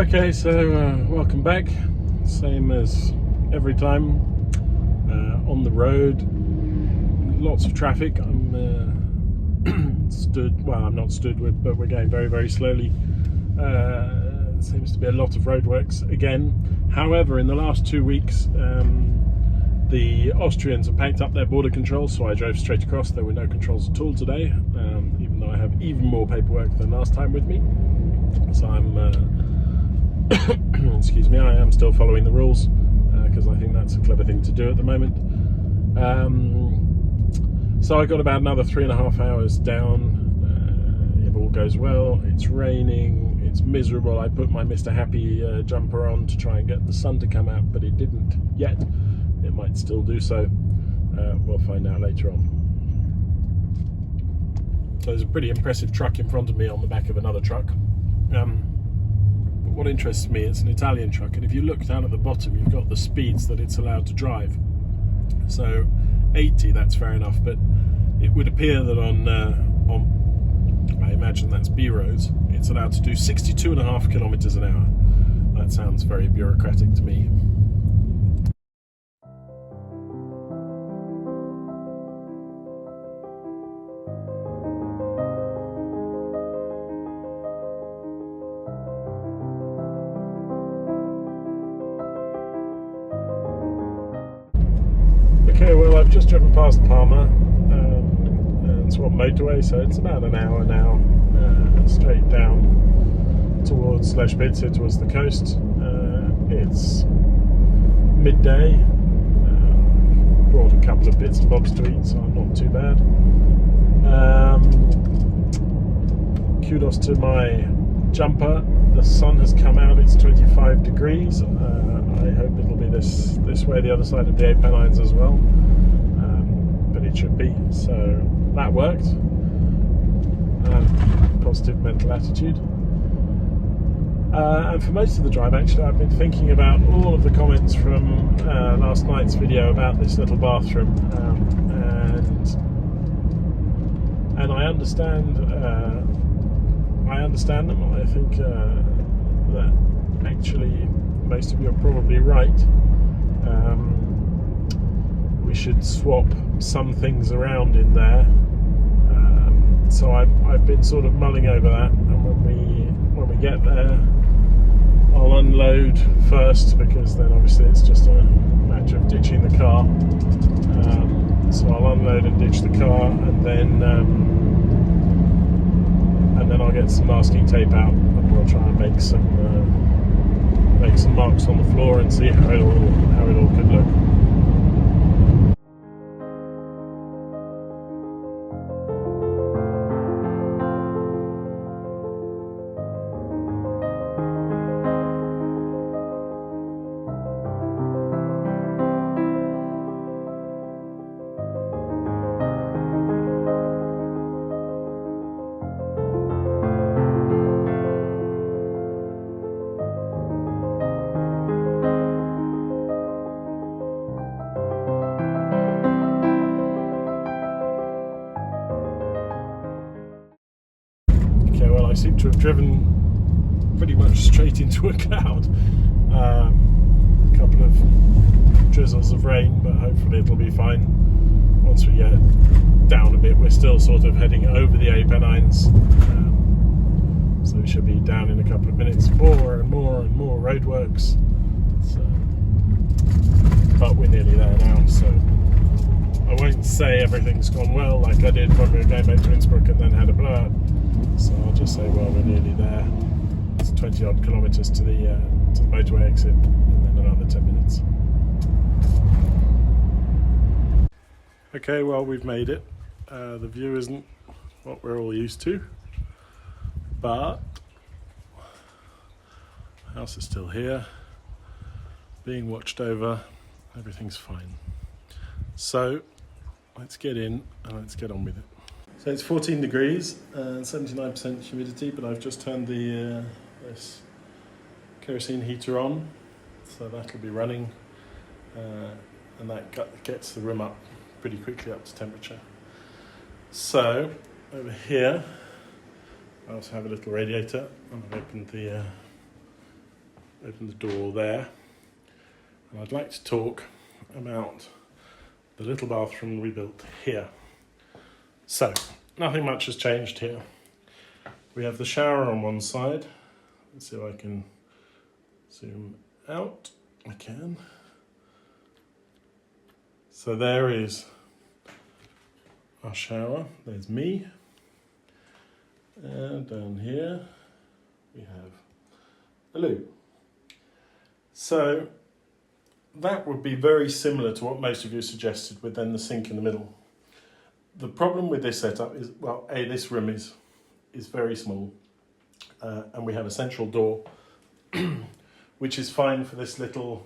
Okay, so welcome back. Same as every time, on the road, lots of traffic. I'm I'm not stood with, but we're going very, very slowly. Seems to be a lot of roadworks again. However, in the last 2 weeks, the Austrians have packed up their border controls, so I drove straight across. There were no controls at all today, even though I have even more paperwork than last time with me. So I'm excuse me, I am still following the rules because I think that's a clever thing to do at the moment. So I got about another 3.5 hours down. If all goes well, it's raining, it's miserable. I put my Mr. Happy jumper on to try and get the sun to come out, but it didn't yet. It might still do so. We'll find out later on. So there's a pretty impressive truck in front of me on the back of another truck. But what interests me, it's an Italian truck, and if you look down at the bottom, you've got the speeds that it's allowed to drive. So 80, that's fair enough, but it would appear that on I imagine that's B roads, it's allowed to do 62.5 kilometers an hour. That sounds very bureaucratic to me. Okay, well, I've just driven past Parma, and it's on motorway, so it's about an hour now, straight down towards Leszpitze, towards the coast. It's midday. Brought a couple of bits and bobs to eat, so I'm not too bad. Kudos to my jumper. The sun has come out, it's 25 degrees. I hope it'll be this way the other side of the Apennines as well, but it should be, so that worked. Positive mental attitude. And for most of the drive, actually, I've been thinking about all of the comments from last night's video about this little bathroom, and I understand them. I think that actually most of you are probably right. We should swap some things around in there. So I've been sort of mulling over that, and when we get there, I'll unload first, because then obviously it's just a matter of ditching the car. So I'll unload and ditch the car, and then I'll get some masking tape out, and we'll try and make some marks on the floor and see how it all could look. Okay, well, I seem to have driven pretty much straight into a cloud. A couple of drizzles of rain, but hopefully it'll be fine. Once we get down a bit, we're still sort of heading over the Apennines, so we should be down in a couple of minutes. More and more roadworks, but we're nearly there now, so I won't say everything's gone well like I did when we were going back to Innsbruck and then had a blowout. So I'll just say, well, we're nearly there. It's 20 odd kilometers to the motorway exit, and then another 10 minutes. Okay, well, we've made it. The view isn't what we're all used to, but the house is still here, being watched over. Everything's fine. So let's get in and let's get on with it. So it's 14 degrees and 79% humidity, but I've just turned this kerosene heater on, so that'll be running, and that gets the room up pretty quickly up to temperature. So over here I also have a little radiator, and I've opened the open the door there. And I'd like to talk about the little bathroom we built here. So, nothing much has changed here. We have the shower on one side. Let's see if I can zoom out. I can. So there is our shower. There's me. And down here we have the loo. So that would be very similar to what most of you suggested, with then the sink in the middle. The problem with this setup is, well, this room is very small, and we have a central door, which is fine for this little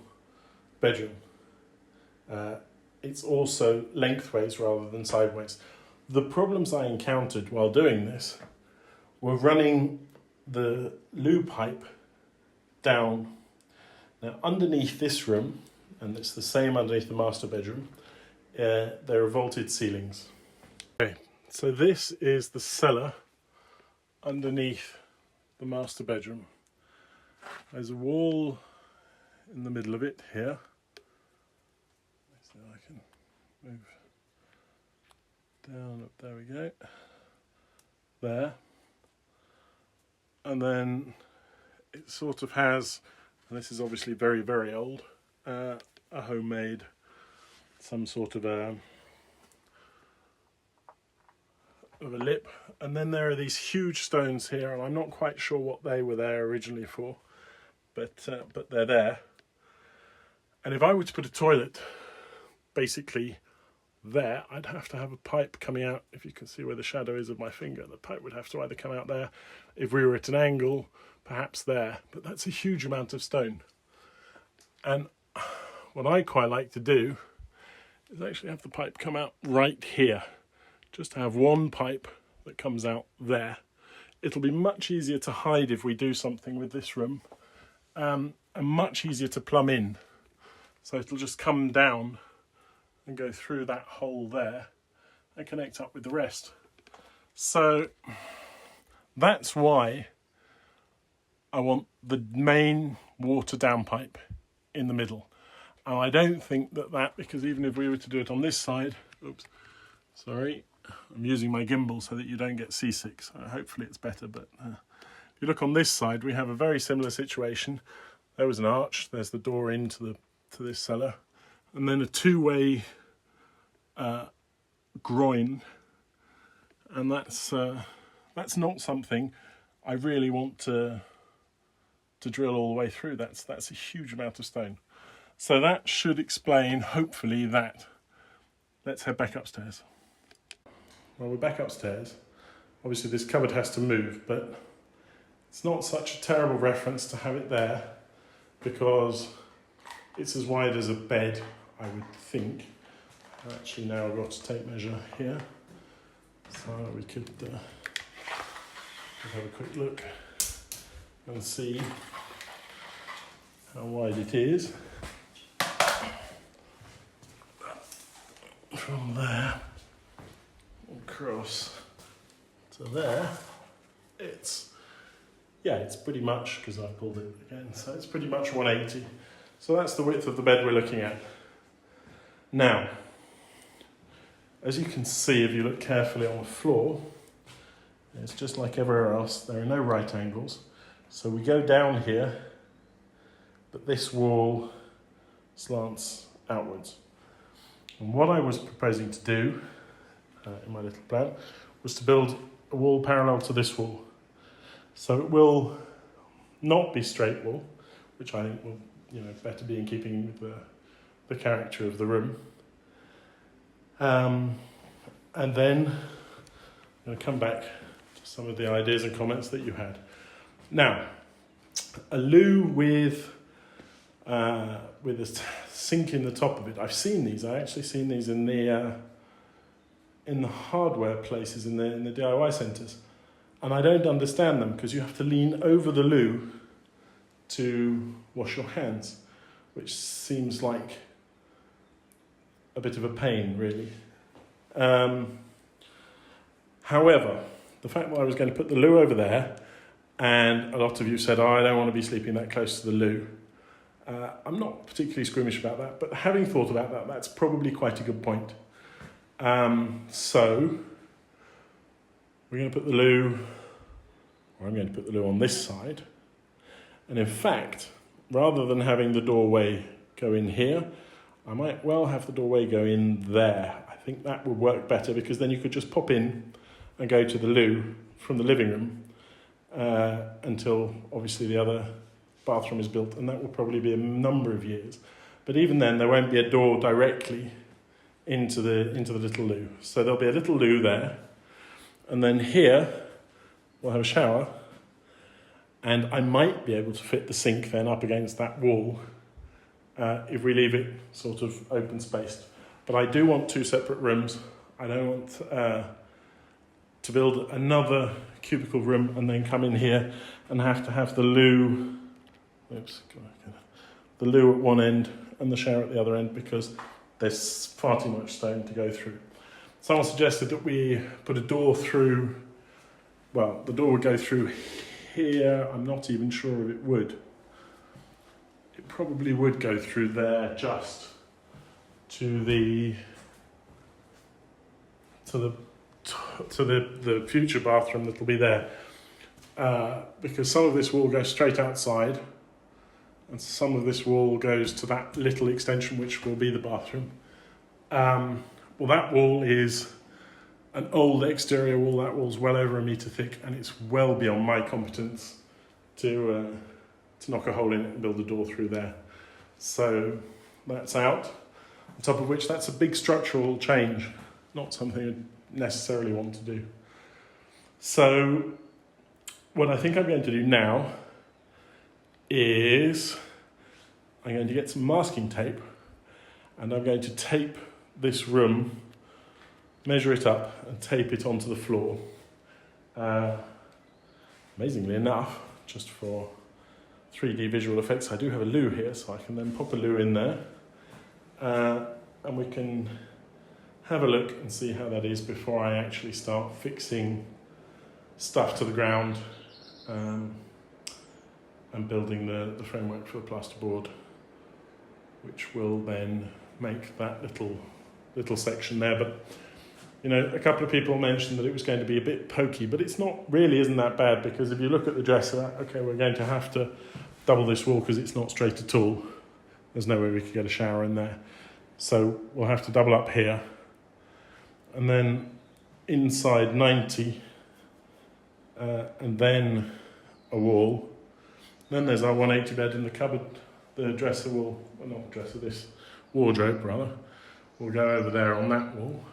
bedroom. It's also lengthways rather than sideways. The problems I encountered while doing this were running the loo pipe down. Now, underneath this room, and it's the same underneath the master bedroom, there are vaulted ceilings. Okay, so this is the cellar underneath the master bedroom. There's a wall in the middle of it here. So I can move down, up, there we go. There. And then it sort of has, and this is obviously very, very old, a homemade, some sort of a lip. And then there are these huge stones here, and I'm not quite sure what they were there originally for, but they're there. And if I were to put a toilet basically there, I'd have to have a pipe coming out. If you can see where the shadow is of my finger, the pipe would have to either come out there. If we were at an angle, perhaps there, but that's a huge amount of stone. And what I quite like to do is actually have the pipe come out right here, just to have one pipe that comes out there. It'll be much easier to hide if we do something with this room, and much easier to plumb in. So it'll just come down and go through that hole there and connect up with the rest. So that's why I want the main water downpipe in the middle. And I don't think that, because even if we were to do it on this side, oops, sorry, I'm using my gimbal so that you don't get seasick, so hopefully it's better, but if you look on this side, we have a very similar situation. There was an arch, there's the door into this cellar, and then a two-way groin, and that's not something I really want to drill all the way through. That's a huge amount of stone. So that should explain, hopefully, that. Let's head back upstairs. Well, we're back upstairs. Obviously this cupboard has to move, but it's not such a terrible reference to have it there, because it's as wide as a bed, I would think. Actually, now I've got a tape measure here, so we could have a quick look and see how wide it is. From there across to there, it's pretty much, because I pulled it again, so it's pretty much 180. So that's the width of the bed we're looking at. Now, as you can see, if you look carefully on the floor, it's just like everywhere else, there are no right angles. So we go down here, but this wall slants outwards. And what I was proposing to do in my little plan was to build a wall parallel to this wall. So it will not be straight wall, which I think will, better be in keeping with the character of the room. And then I'm going to come back to some of the ideas and comments that you had. Now, a loo with a sink in the top of it. I've seen these. I actually seen these in the hardware places in the DIY centres, and I don't understand them, because you have to lean over the loo to wash your hands, which seems like a bit of a pain, really. However, the fact that I was going to put the loo over there And a lot of you said, oh, I don't want to be sleeping that close to the loo. I'm not particularly squeamish about that, but having thought about that, that's probably quite a good point. So we're going to put the loo, or I'm going to put the loo on this side. And in fact, rather than having the doorway go in here, I might well have the doorway go in there. I think that would work better, because then you could just pop in and go to the loo from the living room until obviously the other bathroom is built, and that will probably be a number of years. But even then, there won't be a door directly into the little loo. So there'll be a little loo there, and then here we'll have a shower, and I might be able to fit the sink then up against that wall if we leave it sort of open spaced. But I do want 2 separate rooms. I don't want to build another cubicle room and then come in here and have to have the loo. The loo at one end and the shower at the other end, because there's far too much stone to go through. Someone suggested that we put a door through, well, the door would go through here. I'm not even sure if it would. It probably would go through there just to the future bathroom that'll be there. Because some of this wall goes straight outside, and some of this wall goes to that little extension which will be the bathroom. Well, that wall is an old exterior wall. That wall's well over 1 metre thick, and it's well beyond my competence to knock a hole in it and build a door through there. So that's out. On top of which, that's a big structural change, not something I necessarily want to do. So what I think I'm going to do now is I'm going to get some masking tape, and I'm going to tape this room, measure it up and tape it onto the floor. Amazingly enough, just for 3D visual effects, I do have a loo here, so I can then pop a loo in there, and we can have a look and see how that is before I actually start fixing stuff to the ground and building the framework for the plasterboard, which will then make that little section there. But you know, a couple of people mentioned that it was going to be a bit pokey, but it's not really, isn't that bad, because if you look at the dresser, okay, we're going to have to double this wall because it's not straight at all. There's no way we could get a shower in there. So we'll have to double up here. And then inside 90, and then a wall. Then there's our 180 bed in the cupboard. The dresser will, well, not dresser, this wardrobe rather, will go over there on that wall.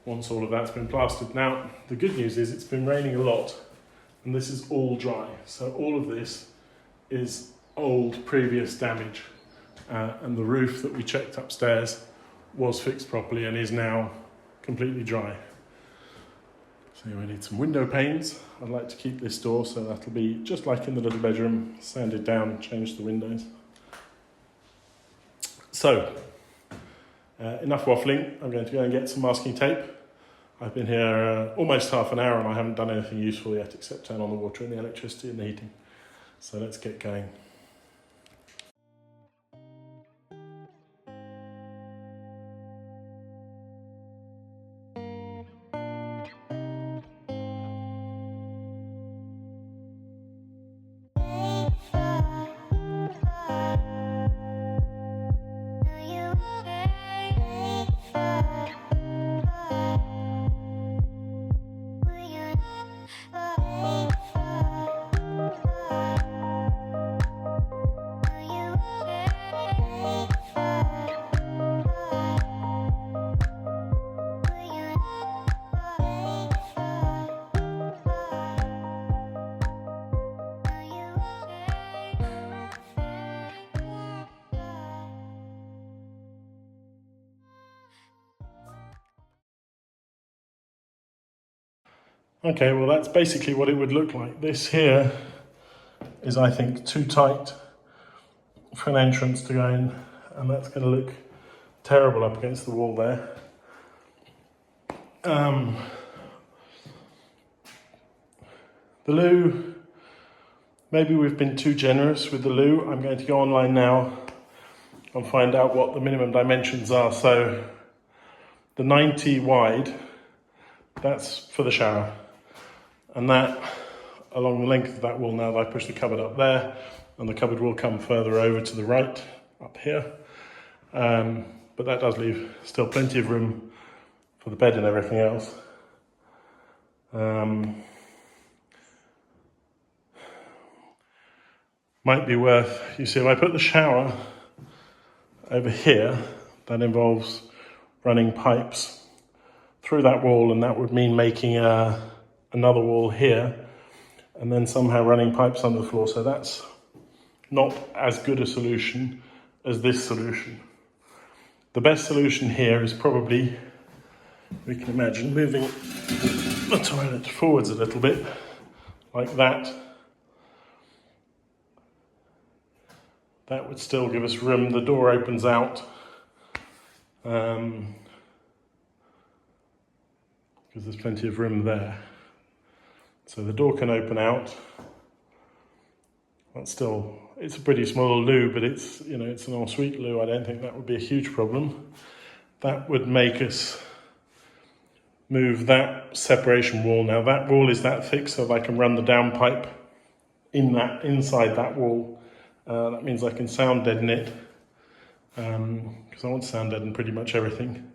Once all of that's been plastered. Now, the good news is it's been raining a lot, and this is all dry. So all of this is old previous damage, and the roof that we checked upstairs was fixed properly and is now completely dry. So we need some window panes. I'd like to keep this door, so that'll be just like in the little bedroom, sanded down, change the windows. So, enough waffling. I'm going to go and get some masking tape. I've been here almost half an hour and I haven't done anything useful yet except turn on the water and the electricity and the heating. So let's get going. Okay, well that's basically what it would look like. This here is, I think, too tight for an entrance to go in, and that's going to look terrible up against the wall there. The loo, maybe we've been too generous with the loo. I'm going to go online now and find out what the minimum dimensions are. So the 90 wide, that's for the shower. And that, along the length of that wall now, I push the cupboard up there, and the cupboard will come further over to the right, up here. But that does leave still plenty of room for the bed and everything else. Might be worth, you see, if I put the shower over here, that involves running pipes through that wall, and that would mean making another wall here, and then somehow running pipes under the floor. So that's not as good a solution as this solution. The best solution here is probably, we can imagine, moving the toilet forwards a little bit, like that. That would still give us room. The door opens out, because there's plenty of room there. So the door can open out. That's still, it's a pretty small loo, but it's, you know, it's an ensuite loo. I don't think that would be a huge problem. That would make us move that separation wall. Now that wall is that thick, so that I can run the downpipe inside that wall. That means I can sound deaden it, because I want to sound deaden pretty much everything.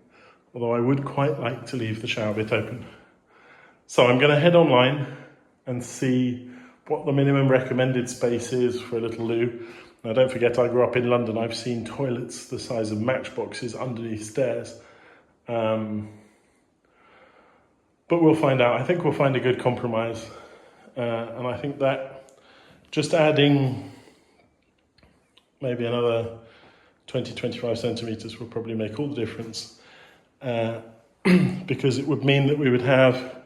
Although I would quite like to leave the shower bit open. So I'm going to head online and see what the minimum recommended space is for a little loo. Now don't forget, I grew up in London. I've seen toilets the size of matchboxes underneath stairs. But we'll find out. I think we'll find a good compromise. And I think that just adding maybe another 20-25 centimeters will probably make all the difference, because it would mean that we would have,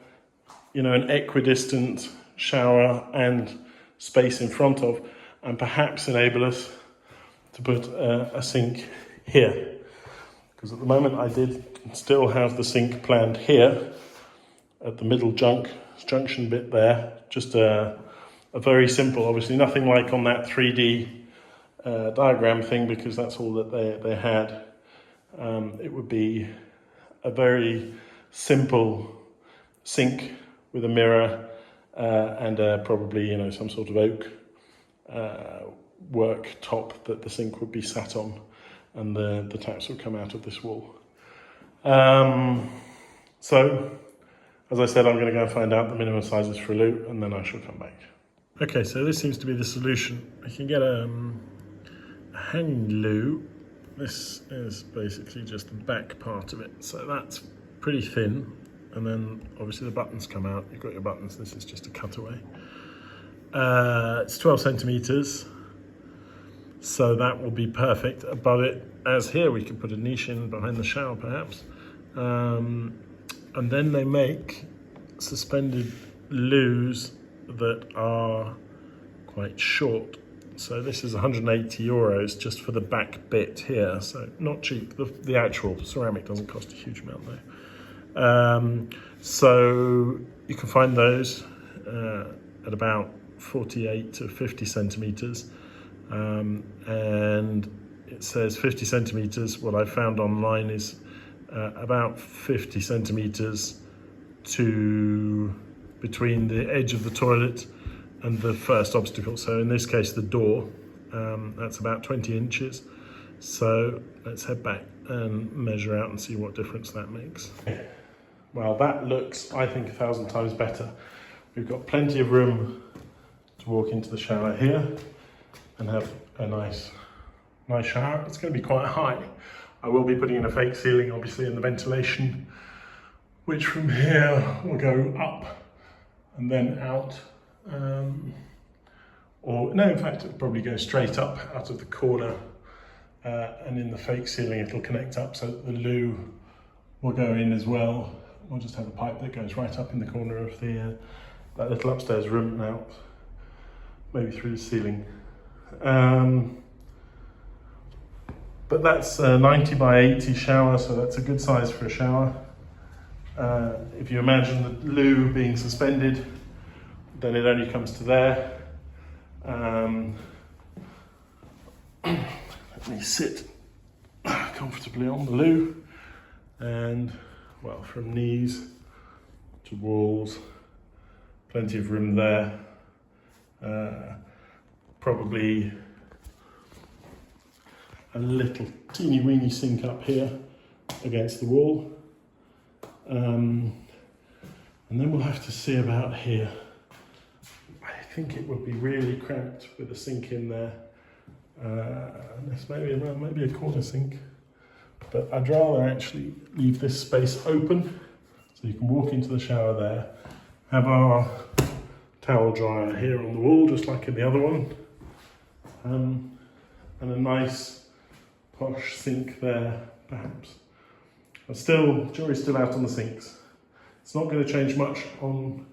you know, an equidistant shower and space in front of, and perhaps enable us to put a sink here, because at the moment I did still have the sink planned here at the middle junction bit there, just a very simple, obviously nothing like on that 3D diagram thing, because that's all that they had. It would be a very simple sink with a mirror and probably, you know, some sort of oak work top that the sink would be sat on, and the taps would come out of this wall. So, as I said, I'm going to go and find out the minimum sizes for a loo, and then I shall come back. Okay, so this seems to be the solution. I can get a hanging loo. This is basically just the back part of it, so that's pretty thin, and then obviously the buttons come out. You've got your buttons. This is just a cutaway. It's 12 centimeters, so that will be perfect. Above it, as here, we can put a niche in behind the shower perhaps, and then they make suspended loos that are quite short. So this is 180 euros just for the back bit here, so not cheap. The actual ceramic doesn't cost a huge amount though. So you can find those at about 48 to 50 centimeters, and it says 50 centimeters. What I found online is about 50 centimeters to between the edge of the toilet and the first obstacle. So in this case, the door, that's about 20 inches. So let's head back and measure out and see what difference that makes. Well, that looks, I think, 1,000 times better. We've got plenty of room to walk into the shower here and have a nice shower. It's going to be quite high. I will be putting in a fake ceiling, obviously, in the ventilation, which from here will go up and then out. Or no, in fact, it'll probably go straight up out of the corner, and in the fake ceiling it'll connect up so that the loo will go in as well. We'll just have a pipe that goes right up in the corner of the that little upstairs room and out, maybe through the ceiling. But that's a 90 by 80 shower, so that's a good size for a shower. If you imagine the loo being suspended, then it only comes to there. Let me sit comfortably on the loo, and well, from knees to walls, plenty of room there. Probably a little teeny weeny sink up here against the wall. And then we'll have to see about here. I think it would be really cramped with a sink in there. Maybe a corner sink, but I'd rather actually leave this space open so you can walk into the shower there, have our towel dryer here on the wall just like in the other one, and a nice posh sink there perhaps. But still, jury's still out on the sinks. It's not going to change much on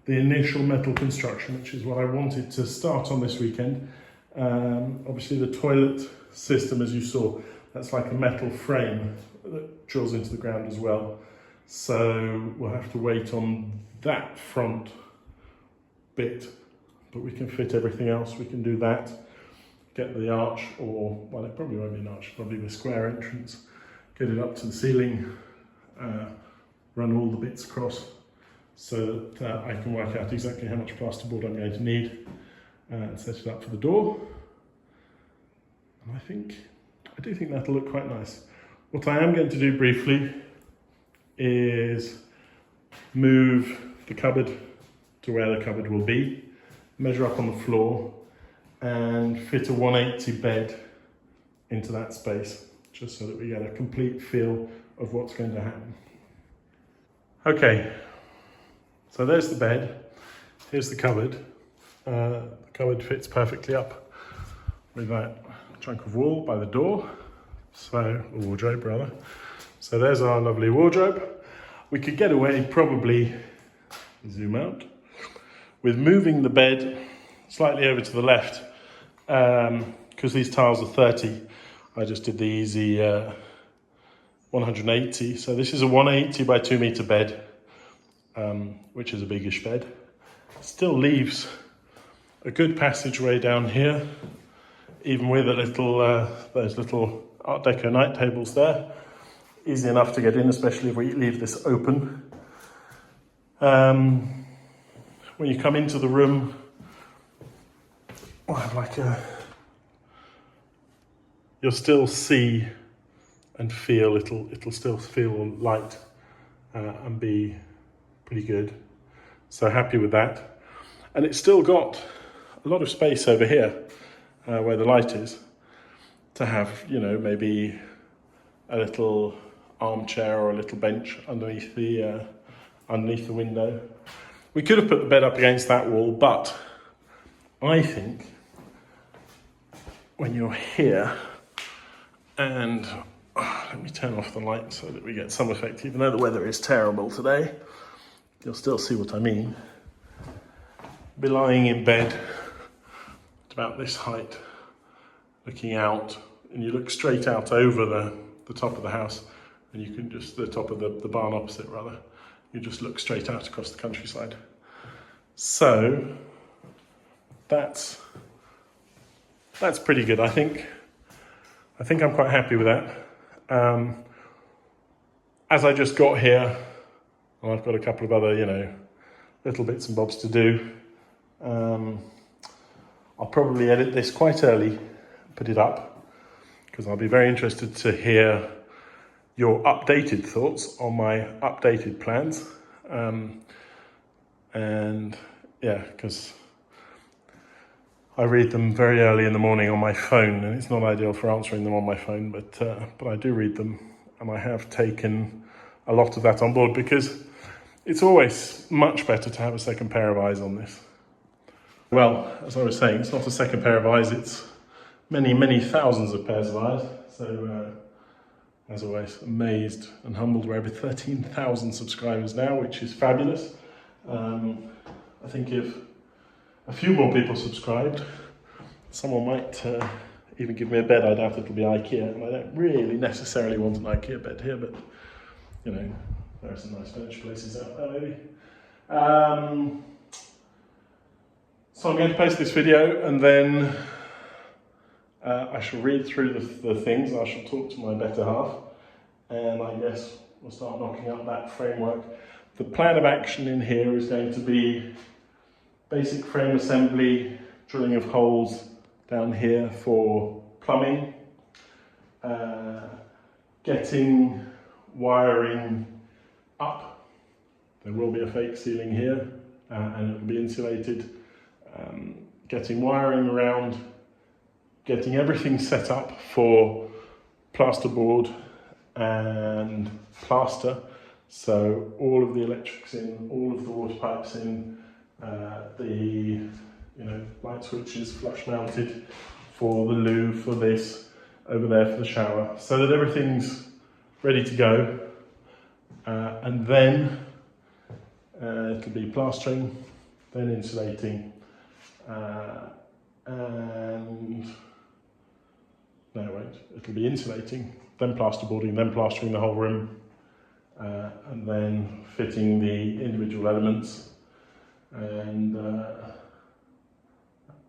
the initial metal construction, which is what I wanted to start on this weekend. Obviously the toilet system, as you saw, that's like a metal frame that drills into the ground as well. So we'll have to wait on that front bit, but we can fit everything else. We can do that, get the arch, or, well, it probably won't be an arch, probably a square entrance, get it up to the ceiling, run all the bits across so that I can work out exactly how much plasterboard I'm going to need. And set it up for the door, and I do think that'll look quite nice. What I am going to do briefly is move the cupboard to where the cupboard will be, measure up on the floor, and fit a 180 bed into that space, just so that we get a complete feel of what's going to happen. Okay, so there's the bed, here's the cupboard. The cupboard fits perfectly up with that chunk of wall by the door, so a wardrobe rather. So there's our lovely wardrobe. We could get away, probably zoom out, with moving the bed slightly over to the left, because these tiles are 30. I just did the easy 180. So this is a 180 by 2 meter bed, which is a biggish bed. Still leaves a good passageway down here, even with a little those little Art Deco night tables there. Easy enough to get in, especially if we leave this open. When you come into the room, you'll still see and feel, it'll still feel light and be pretty good. So happy with that. And it's still got a lot of space over here where the light is to have, you know, maybe a little armchair or a little bench underneath the window. We could have put the bed up against that wall, but I think when you're here, and let me turn off the light so that we get some effect, even though the weather is terrible today, you'll still see what I mean. Be lying in bed at about this height, looking out, and you look straight out over the top of the house, and you can just, the top of the barn opposite rather, you just look straight out across the countryside. So that's pretty good, I think. I think I'm quite happy with that. As I just got here, well, I've got a couple of other, you know, little bits and bobs to do. I'll probably edit this quite early, put it up, because I'll be very interested to hear your updated thoughts on my updated plans. And yeah, because I read them very early in the morning on my phone, and it's not ideal for answering them on my phone, but I do read them, and I have taken a lot of that on board, because it's always much better to have a second pair of eyes on this. Well, as I was saying, it's not a second pair of eyes, it's many, many thousands of pairs of eyes. So, as always, amazed and humbled. We're over 13,000 subscribers now, which is fabulous. I think if a few more people subscribed, someone might even give me a bed. I doubt it'll be IKEA, and I don't really necessarily want an IKEA bed here, but, you know, there are some nice furniture places out there, maybe. So I'm going to post this video, and then I shall read through the things. I shall talk to my better half, and I guess we'll start knocking up that framework. The plan of action in here is going to be basic frame assembly, drilling of holes down here for plumbing, getting wiring up. There will be a fake ceiling here, and it will be insulated. Getting wiring around, getting everything set up for plasterboard and plaster. So all of the electrics in, all of the water pipes in, the light switches flush mounted for the loo, for this, over there for the shower, so that everything's ready to go. And then it'll be plastering, then insulating, it'll be insulating, then plasterboarding, then plastering the whole room, and then fitting the individual elements, and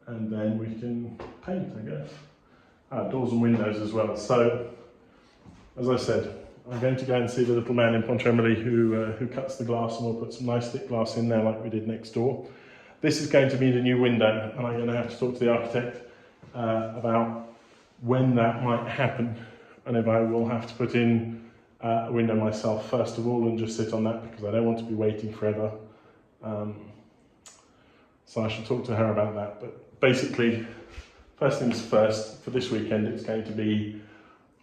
then we can paint, I guess. Doors and windows as well. So, as I said, I'm going to go and see the little man in Pontremoli who cuts the glass, and we'll put some nice thick glass in there like we did next door. This is going to be the new window, and I'm going to have to talk to the architect about when that might happen, and if I will have to put in a window myself first of all and just sit on that, because I don't want to be waiting forever. So I should talk to her about that. But basically, first things first, for this weekend it's going to be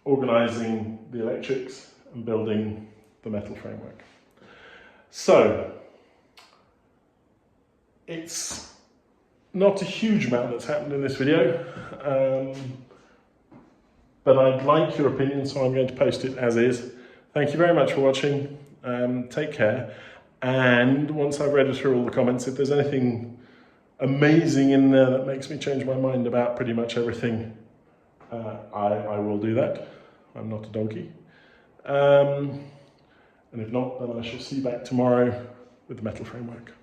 organising the electrics and building the metal framework. So, it's not a huge amount that's happened in this video, but I'd like your opinion, so I'm going to post it as is. Thank you very much for watching. Take care. And once I've read through all the comments, if there's anything amazing in there that makes me change my mind about pretty much everything, I will do that. I'm not a donkey. And if not, then I shall see you back tomorrow with the metal framework.